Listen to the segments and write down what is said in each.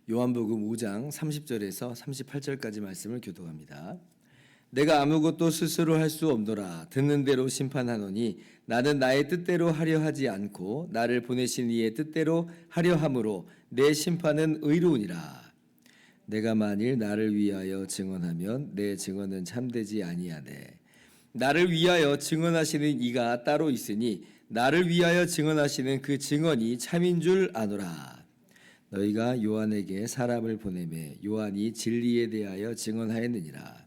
요한복음 5장 30절에서 38절까지 말씀을 교독합니다. 내가 아무것도 스스로 할 수 없노라. 듣는 대로 심판하노니 나는 나의 뜻대로 하려 하지 않고 나를 보내신 이의 뜻대로 하려 함으로 내 심판은 의로우니라. 내가 만일 나를 위하여 증언하면 내 증언은 참되지 아니하네. 나를 위하여 증언하시는 이가 따로 있으니 나를 위하여 증언하시는 그 증언이 참인 줄 아노라. 너희가 요한에게 사람을 보내매 요한이 진리에 대하여 증언하였느니라.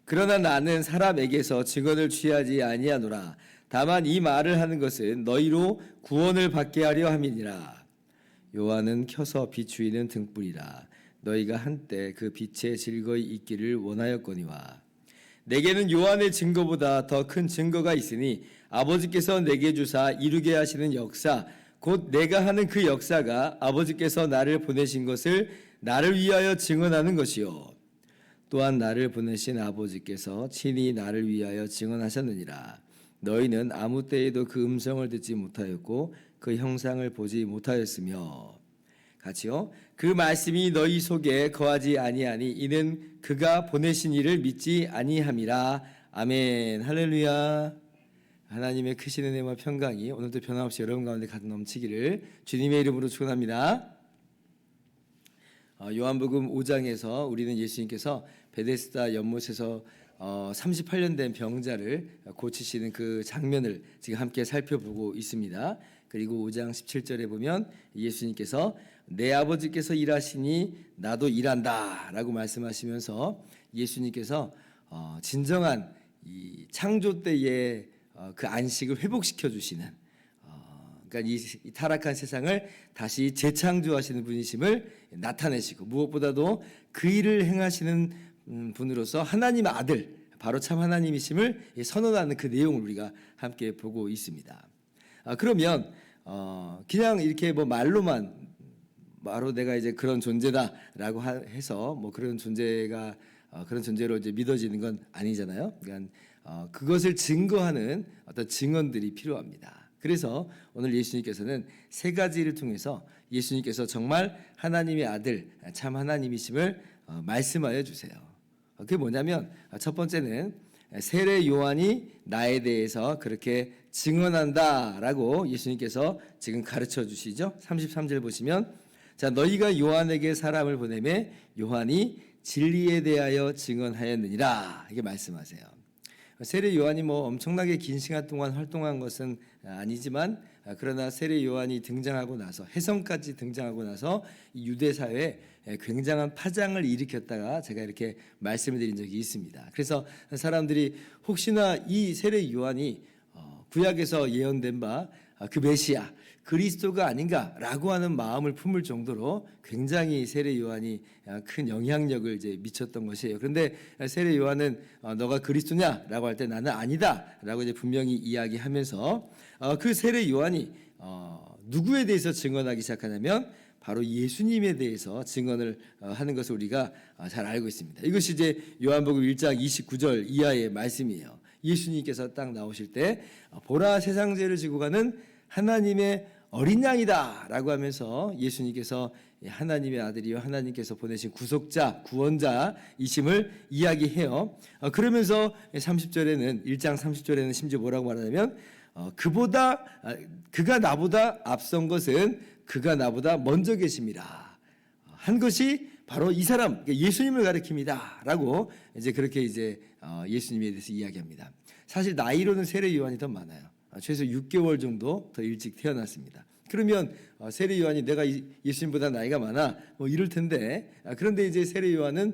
그러나 나는 사람에게서 증언을 취하지 아니하노라. 다만 이 말을 하는 것은 너희로 구원을 받게 하려 함이니라. 요한은 켜서 비추이는 등불이라. 너희가 한때 그 빛에 즐거이 있기를 원하였거니와. 내게는 요한의 증거보다 더 큰 증거가 있으니 아버지께서 내게 주사 이루게 하시는 역사 곧 내가 하는 그 역사가 아버지께서 나를 보내신 것을 나를 위하여 증언하는 것이요 또한 나를 보내신 아버지께서 친히 나를 위하여 증언하셨느니라. 너희는 아무 때에도 그 음성을 듣지 못하였고 그 형상을 보지 못하였으며 같이요 그 말씀이 너희 속에 거하지 아니하니 이는 그가 보내신 이를 믿지 아니함이라. 아멘. 할렐루야. 하나님의 크신 은혜와 평강이 오늘도 변함없이 여러분 가운데 가득 넘치기를 주님의 이름으로 축원합니다. 요한복음 5장에서 우리는 예수님께서 베데스다 연못에서 38년 된 병자를 고치시는 그 장면을 지금 함께 살펴보고 있습니다. 그리고 5장 17절에 보면 예수님께서 내 아버지께서 일하시니 나도 일한다 라고 말씀하시면서 예수님께서 진정한 이 창조 때의 그 안식을 회복시켜 주시는 그러니까 이 타락한 세상을 다시 재창조하시는 분이심을 나타내시고 무엇보다도 그 일을 행하시는 분으로서 하나님의 아들 바로 참 하나님이심을 선언하는 그 내용을 우리가 함께 보고 있습니다. 그러면 그냥 이렇게 뭐 말로만 바로 내가 이제 그런 존재다라고 해서 뭐 그런 존재가 그런 존재로 이제 믿어지는 건 아니잖아요. 그러니까 그것을 증거하는 어떤 증언들이 필요합니다. 그래서 오늘 예수님께서는 세 가지를 통해서 예수님께서 정말 하나님의 아들, 참 하나님이심을 말씀하여 주세요. 그게 뭐냐면 첫 번째는 세례 요한이 나에 대해서 그렇게 증언한다라고 예수님께서 지금 가르쳐 주시죠. 33절 보시면 자 너희가 요한에게 사람을 보내매 요한이 진리에 대하여 증언하였느니라 이게 말씀하세요. 세례 요한이 뭐 엄청나게 긴 시간 동안 활동한 것은 아니지만 그러나 세례 요한이 등장하고 나서 혜성까지 등장하고 나서 유대 사회에 굉장한 파장을 일으켰다가 제가 이렇게 말씀을 드린 적이 있습니다. 그래서 사람들이 혹시나 이 세례 요한이 구약에서 예언된 바 그 메시아 그리스도가 아닌가라고 하는 마음을 품을 정도로 굉장히 세례 요한이 큰 영향력을 이제 미쳤던 것이에요. 그런데 세례 요한은 너가 그리스도냐라고 할 때 나는 아니다라고 이제 분명히 이야기하면서 그 세례 요한이 누구에 대해서 증언하기 시작하냐면 바로 예수님에 대해서 증언을 하는 것을 우리가 잘 알고 있습니다. 이것이 이제 요한복음 1장 29절 이하의 말씀이에요. 예수님께서 딱 나오실 때 보라 세상 죄를 지고 가는 하나님의 어린 양이다 라고 하면서 예수님께서 하나님의 아들이요 하나님께서 보내신 구속자 구원자이심을 이야기해요. 그러면서 30절에는 1장 30절에는 심지어 뭐라고 말하냐면 그가 나보다 앞선 것은 그가 나보다 먼저 계심이라 한 것이 바로 이 사람 예수님을 가리킵니다 라고 이제 그렇게 이제 예수님에 대해서 이야기합니다. 사실 나이로는 세례 요한이 더 많아요. 최소 6개월 정도 더 일찍 태어났습니다. 그러면 세례 요한이 내가 예수님보다 나이가 많아 뭐 이럴 텐데 그런데 이제 세례 요한은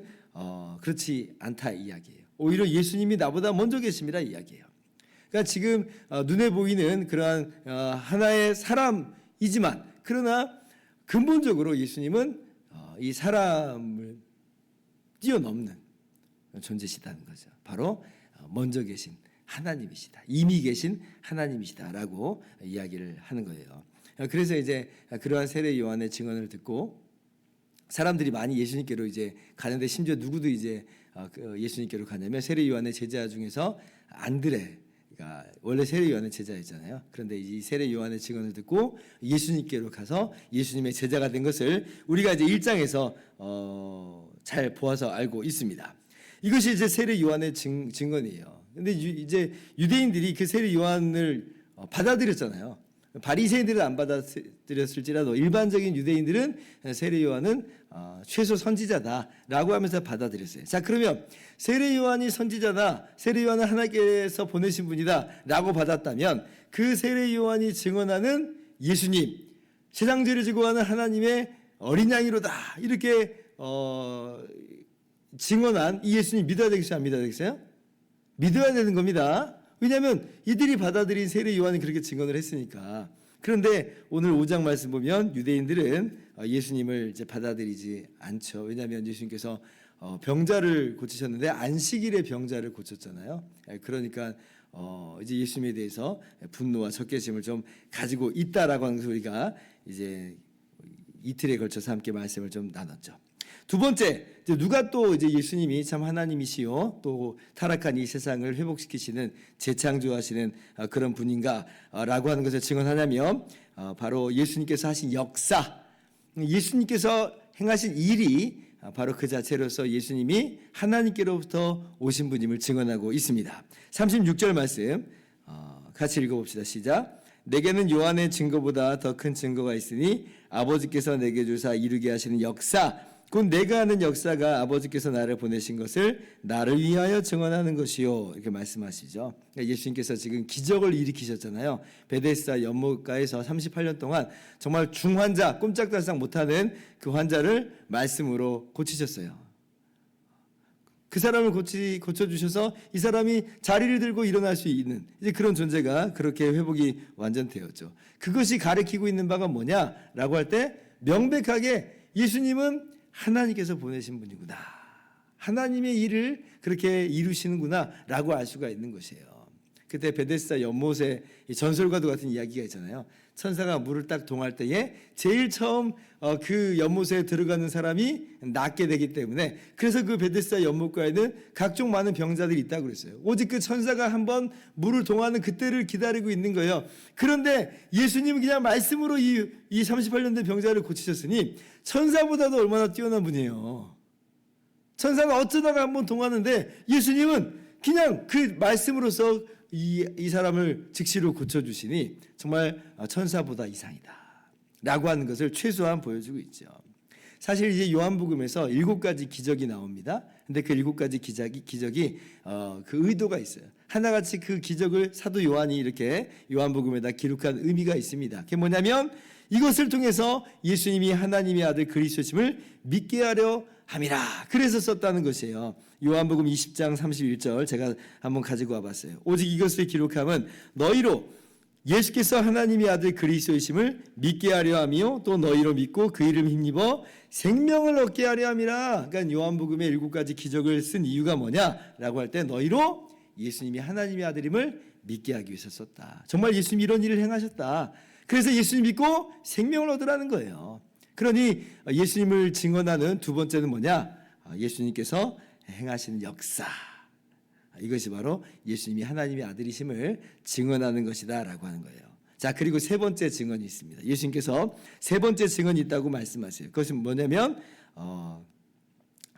그렇지 않다 이야기예요. 오히려 예수님이 나보다 먼저 계십니다 이야기예요. 그러니까 지금 눈에 보이는 그러한 하나의 사람이지만 그러나 근본적으로 예수님은 이 사람을 뛰어넘는 존재시다는 거죠. 바로 먼저 계신 하나님이시다. 이미 계신 하나님이시다라고 이야기를 하는 거예요. 그래서 이제 그러한 세례 요한의 증언을 듣고 사람들이 많이 예수님께로 이제 가는데, 심지어 누구도 이제 예수님께로 가냐면 세례 요한의 제자 중에서 안드레가 원래 세례 요한의 제자였잖아요. 그런데 이 세례 요한의 증언을 듣고 예수님께로 가서 예수님의 제자가 된 것을 우리가 이제 1장에서 잘 보아서 알고 있습니다. 이것이 이제 세례 요한의 증언이에요. 근데 이제 유대인들이 그 세례 요한을 받아들였잖아요. 바리새인들은 안 받아들였을지라도 일반적인 유대인들은 세례 요한은 최소 선지자다라고 하면서 받아들였어요. 자, 그러면 세례 요한이 선지자다, 세례 요한은 하나님께서 보내신 분이다라고 받았다면 그 세례 요한이 증언하는 예수님, 세상 죄를 지고 가는 하나님의 어린 양이로다, 이렇게 증언한 이 예수님 믿어야 되겠어요, 안 믿어야 되겠어요? 믿어야 되는 겁니다. 왜냐하면 이들이 받아들인 세례 요한이 그렇게 증언을 했으니까. 그런데 오늘 5장 말씀 보면 유대인들은 예수님을 이제 받아들이지 않죠. 왜냐하면 예수님께서 병자를 고치셨는데 안식일에 병자를 고쳤잖아요. 그러니까 이제 예수님에 대해서 분노와 적개심을 좀 가지고 있다라고 하는 것을 우리가 이제 이틀에 걸쳐서 함께 말씀을 좀 나눴죠. 두 번째, 누가 또 이제 예수님이 참 하나님이시요 또 타락한 이 세상을 회복시키시는 재창조하시는 그런 분인가라고 하는 것을 증언하냐면 바로 예수님께서 하신 역사, 예수님께서 행하신 일이 바로 그 자체로서 예수님이 하나님께로부터 오신 분임을 증언하고 있습니다. 36절 말씀 같이 읽어봅시다. 시작. 내게는 요한의 증거보다 더 큰 증거가 있으니 아버지께서 내게 주사 이루게 하시는 역사, 곧 내가 하는 역사가 아버지께서 나를 보내신 것을 나를 위하여 증언하는 것이요, 이렇게 말씀하시죠. 예수님께서 지금 기적을 일으키셨잖아요. 베데스다 연못가에서 38년 동안 정말 중환자, 꼼짝달싹 못하는 그 환자를 말씀으로 고치셨어요. 그 사람을 고쳐주셔서 이 사람이 자리를 들고 일어날 수 있는 이제 그런 존재가 그렇게 회복이 완전되었죠. 그것이 가리키고 있는 바가 뭐냐라고 할 때 명백하게 예수님은 하나님께서 보내신 분이구나, 하나님의 일을 그렇게 이루시는구나 라고 알 수가 있는 것이에요. 그때 베데스다 연못에 전설과도 같은 이야기가 있잖아요. 천사가 물을 딱 동할 때에 제일 처음 그 연못에 들어가는 사람이 낫게 되기 때문에, 그래서 그 베데스다 연못가에는 각종 많은 병자들이 있다고 그랬어요. 오직 그 천사가 한번 물을 동하는 그때를 기다리고 있는 거예요. 그런데 예수님은 그냥 말씀으로 이 38년 된 병자를 고치셨으니 천사보다도 얼마나 뛰어난 분이에요. 천사가 어쩌다가 한번 동하는데 예수님은 그냥 그 말씀으로서 이 사람을 즉시로 고쳐주시니 정말 천사보다 이상이다 라고 하는 것을 최소한 보여주고 있죠. 사실 이제 요한복음에서 7가지 기적이 나옵니다. 근데 그 7가지 기적이 그 의도가 있어요. 하나같이 그 기적을 사도 요한이 이렇게 요한복음에다 기록한 의미가 있습니다. 그게 뭐냐면 이것을 통해서 예수님이 하나님의 아들 그리스도심을 믿게 하려 함이라, 그래서 썼다는 것이에요. 요한복음 20장 31절 제가 한번 가지고 와봤어요. 오직 이것을 기록함은 너희로 예수께서 하나님의 아들 그리스도이심을 믿게 하려 함이요 또 너희로 믿고 그 이름 힘입어 생명을 얻게 하려 함이라. 그러니까 요한복음의 7가지 기적을 쓴 이유가 뭐냐라고 할 때 너희로 예수님이 하나님의 아들임을 믿게 하기 위해서 썼다. 정말 예수님이 이런 일을 행하셨다. 그래서 예수님 믿고 생명을 얻으라는 거예요. 그러니 예수님을 증언하는 두 번째는 뭐냐? 예수님께서 행하시는 역사. 이것이 바로 예수님이 하나님의 아들이심을 증언하는 것이다 라고 하는 거예요. 자, 그리고 세 번째 증언이 있습니다. 예수님께서 세 번째 증언이 있다고 말씀하세요. 그것은 뭐냐면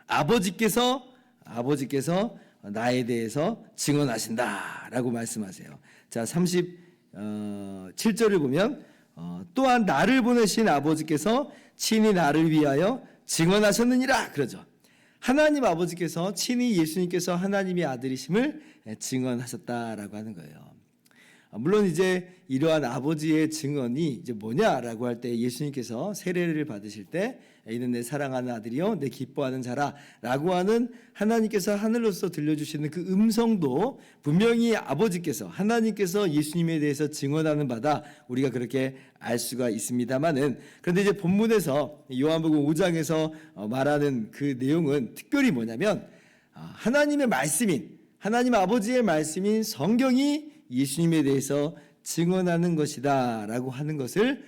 아버지께서 나에 대해서 증언하신다 라고 말씀하세요. 자, 37절을 보면 또한 나를 보내신 아버지께서 친히 나를 위하여 증언하셨느니라 그러죠. 하나님 아버지께서 친히 예수님께서 하나님의 아들이심을 증언하셨다라고 하는 거예요. 물론 이제 이러한 아버지의 증언이 이제 뭐냐라고 할 때 예수님께서 세례를 받으실 때 이는 내 사랑하는 아들이요 내 기뻐하는 자라라고 하는 하나님께서 하늘로서 들려주시는 그 음성도 분명히 아버지께서 하나님께서 예수님에 대해서 증언하는 바다 우리가 그렇게 알 수가 있습니다만은, 그런데 이제 본문에서 요한복음 5장에서 말하는 그 내용은 특별히 뭐냐면 하나님의 말씀인 하나님 아버지의 말씀인 성경이 예수님에 대해서 증언하는 것이다 라고 하는 것을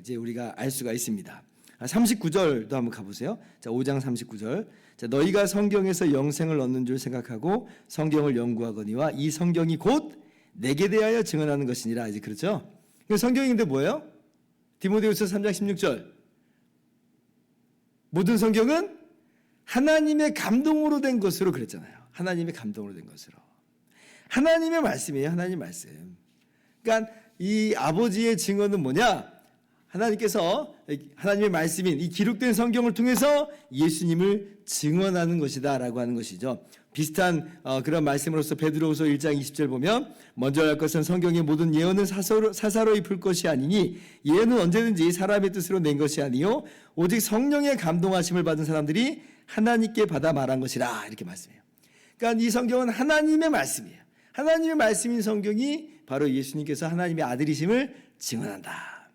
이제 우리가 알 수가 있습니다. 39절도 한번 가보세요. 자, 5장 39절. 자, 너희가 성경에서 영생을 얻는 줄 생각하고 성경을 연구하거니와 이 성경이 곧 내게 대하여 증언하는 것이니라. 이제 그렇죠? 성경인데 뭐예요? 디모데후서 3장 16절. 모든 성경은 하나님의 감동으로 된 것으로 그랬잖아요. 하나님의 감동으로 된 것으로. 하나님의 말씀이에요. 하나님의 말씀. 그러니까 이 아버지의 증언은 뭐냐? 하나님께서 하나님의 말씀인 이 기록된 성경을 통해서 예수님을 증언하는 것이다 라고 하는 것이죠. 비슷한 그런 말씀으로서 베드로후서 1장 20절 보면 먼저 할 것은 성경의 모든 예언은 사사로이 풀 것이 아니니 예언은 언제든지 사람의 뜻으로 낸 것이 아니요 오직 성령의 감동하심을 받은 사람들이 하나님께 받아 말한 것이라 이렇게 말씀해요. 그러니까 이 성경은 하나님의 말씀이에요. 하나님의 말씀인 성경이 바로 예수님께서 하나님의 아들이심을 증언한다.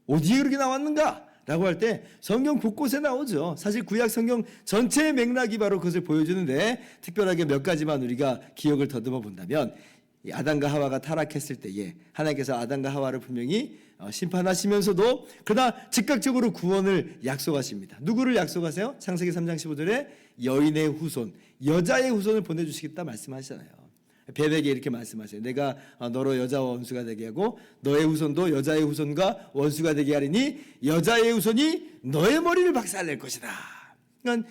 어디에 그렇게 나왔는가? 라고 할 때 성경 곳곳에 나오죠. 사실 구약 성경 전체의 맥락이 바로 그것을 보여주는데 특별하게 몇 가지만 우리가 기억을 더듬어 본다면 아담과 하와가 타락했을 때에 하나님께서 아담과 하와를 분명히 심판하시면서도 그러나 즉각적으로 구원을 약속하십니다. 누구를 약속하세요? 창세기 3장 15절에 여인의 후손, 여자의 후손을 보내주시겠다 말씀하시잖아요. 뱀에게 이렇게 말씀하세요. 내가 너로 여자와 원수가 되게 하고 너의 후손도 여자의 후손과 원수가 되게 하리니 여자의 후손이 너의 머리를 박살낼 것이다. 그러니까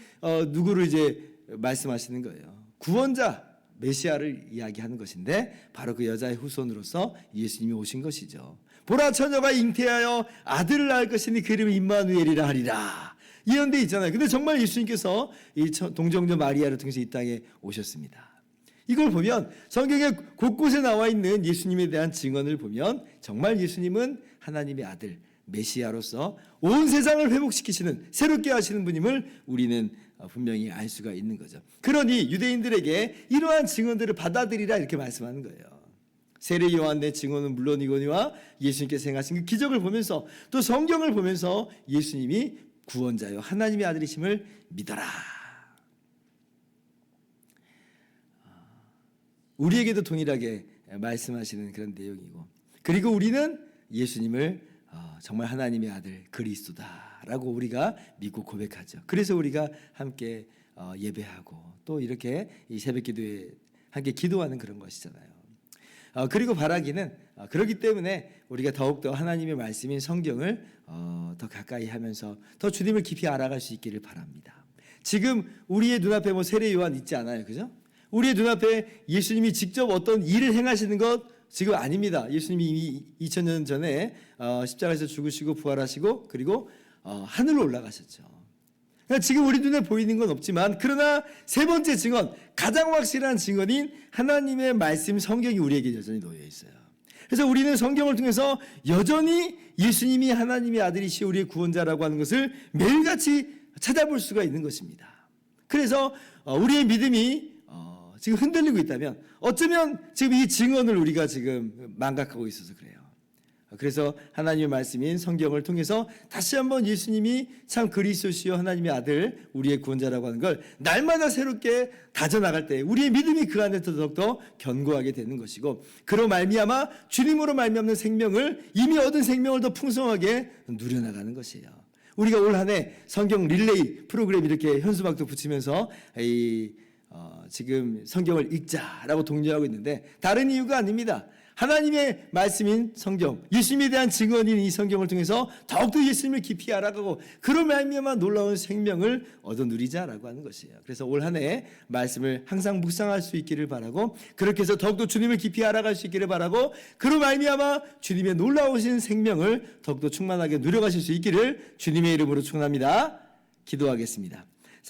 누구를 이제 말씀하시는 거예요. 구원자 메시아를 이야기하는 것인데 바로 그 여자의 후손으로서 예수님이 오신 것이죠. 보라 처녀가 잉태하여 아들을 낳을 것이니 그 이름을 임마누엘이라 하리라. 예언돼 있잖아요. 근데 정말 예수님께서 이 동정녀 마리아를 통해서 이 땅에 오셨습니다. 이걸 보면 성경에 곳곳에 나와 있는 예수님에 대한 증언을 보면 정말 예수님은 하나님의 아들 메시아로서 온 세상을 회복시키시는 새롭게 하시는 분임을 우리는 분명히 알 수가 있는 거죠. 그러니 유대인들에게 이러한 증언들을 받아들이라 이렇게 말씀하는 거예요. 세례 요한의 증언은 물론이거니와 예수님께서 행하신 그 기적을 보면서 또 성경을 보면서 예수님이 구원자요 하나님의 아들이심을 믿어라. 우리에게도 동일하게 말씀하시는 그런 내용이고 그리고 우리는 예수님을 정말 하나님의 아들 그리스도다라고 우리가 믿고 고백하죠. 그래서 우리가 함께 예배하고 또 이렇게 이 새벽기도에 함께 기도하는 그런 것이잖아요. 그리고 바라기는 그렇기 때문에 우리가 더욱더 하나님의 말씀인 성경을 더 가까이 하면서 더 주님을 깊이 알아갈 수 있기를 바랍니다. 지금 우리의 눈앞에 뭐 세례 요한 있지 않아요, 그죠? 우리의 눈앞에 예수님이 직접 어떤 일을 행하시는 것 지금 아닙니다. 예수님이 이미 2000년 전에 십자가에서 죽으시고 부활하시고 그리고 하늘로 올라가셨죠. 그러니까 지금 우리 눈에 보이는 건 없지만 그러나 세 번째 증언, 가장 확실한 증언인 하나님의 말씀 성경이 우리에게 여전히 놓여 있어요. 그래서 우리는 성경을 통해서 여전히 예수님이 하나님의 아들이시 우리의 구원자라고 하는 것을 매일같이 찾아볼 수가 있는 것입니다. 그래서 우리의 믿음이 지금 흔들리고 있다면 어쩌면 지금 이 증언을 우리가 지금 망각하고 있어서 그래요. 그래서 하나님의 말씀인 성경을 통해서 다시 한번 예수님이 참 그리스도시요 하나님의 아들 우리의 구원자라고 하는 걸 날마다 새롭게 다져나갈 때 우리의 믿음이 그 안에 더욱더 견고하게 되는 것이고 그로 말미암아 주님으로 말미암는 생명을 이미 얻은 생명을 더 풍성하게 누려나가는 것이에요. 우리가 올 한 해 성경 릴레이 프로그램 이렇게 현수막도 붙이면서 지금 성경을 읽자라고 독려하고 있는데 다른 이유가 아닙니다. 하나님의 말씀인 성경, 예수님에 대한 증언인 이 성경을 통해서 더욱더 예수님을 깊이 알아가고 그로 말미암아 놀라운 생명을 얻어 누리자라고 하는 것이에요. 그래서 올 한 해 말씀을 항상 묵상할 수 있기를 바라고 그렇게 해서 더욱더 주님을 깊이 알아갈 수 있기를 바라고 그로 말미암아 주님의 놀라우신 생명을 더욱더 충만하게 누려가실 수 있기를 주님의 이름으로 축원합니다. 기도하겠습니다.